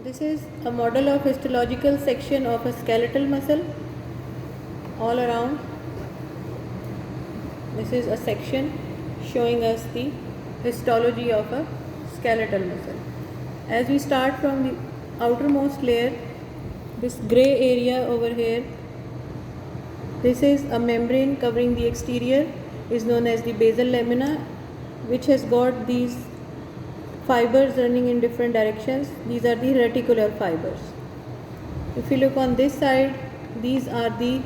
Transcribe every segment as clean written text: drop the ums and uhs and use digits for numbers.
This is a model of histological section of a skeletal muscle all around. This is a section showing us the histology of a skeletal muscle. As we start from the outermost layer, this gray area over here, this is a membrane covering the exterior, is known as the basal lamina, which has got these fibers running in different directions. These are the reticular fibers. If you look on this side, these are the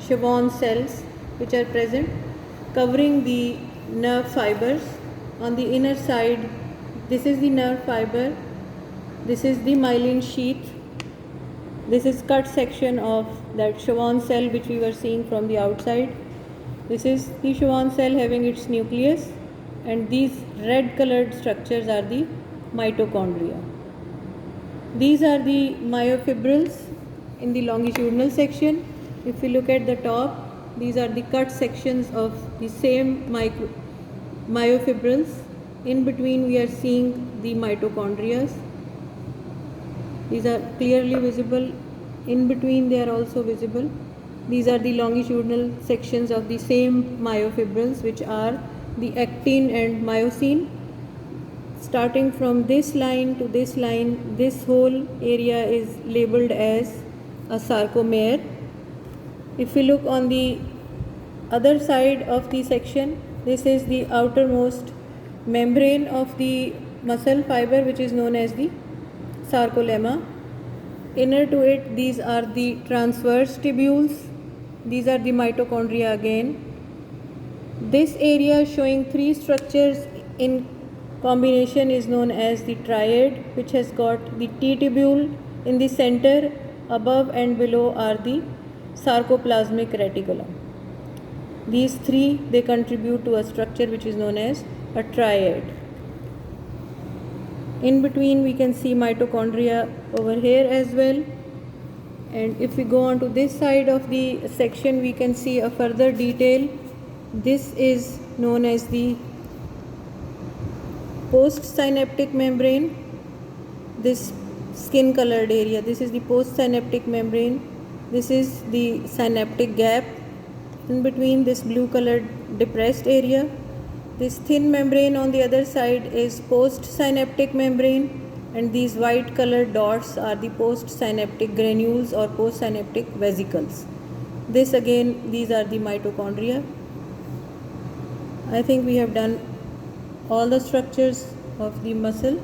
Schwann cells which are present covering the nerve fibers. On the inner side, this is the nerve fiber, this is the myelin sheath, this is cut section of that Schwann cell which we were seeing from the outside. This is the Schwann cell having its nucleus, and these red colored structures are the mitochondria. These are the myofibrils in the longitudinal section. If we look at the top, these are the cut sections of the same myofibrils. In between we are seeing the mitochondria. These are clearly visible. In between they are also visible. These are the longitudinal sections of the same myofibrils, which are the actin and myosin. Starting from this line to this line, this whole area is labeled as a sarcomere. If we look on the other side of the section, this is the outermost membrane of the muscle fiber, which is known as the sarcolemma. Inner to it, these are the transverse tubules. These are the mitochondria again. This area showing three structures in combination is known as the triad, which has got the T tubule in the center. Above and below are the sarcoplasmic reticulum. These three, they contribute to a structure which is known as a triad. In between we can see mitochondria over here as well. And if we go on to this side of the section, we can see a further detail. This is known as the postsynaptic membrane. This skin colored area, this is the postsynaptic membrane. This is the synaptic gap. In between, this blue colored depressed area. This thin membrane on the other side is postsynaptic membrane, and these white colored dots are the postsynaptic granules or postsynaptic vesicles. This again, these are the mitochondria. I think we have done all the structures of the muscle.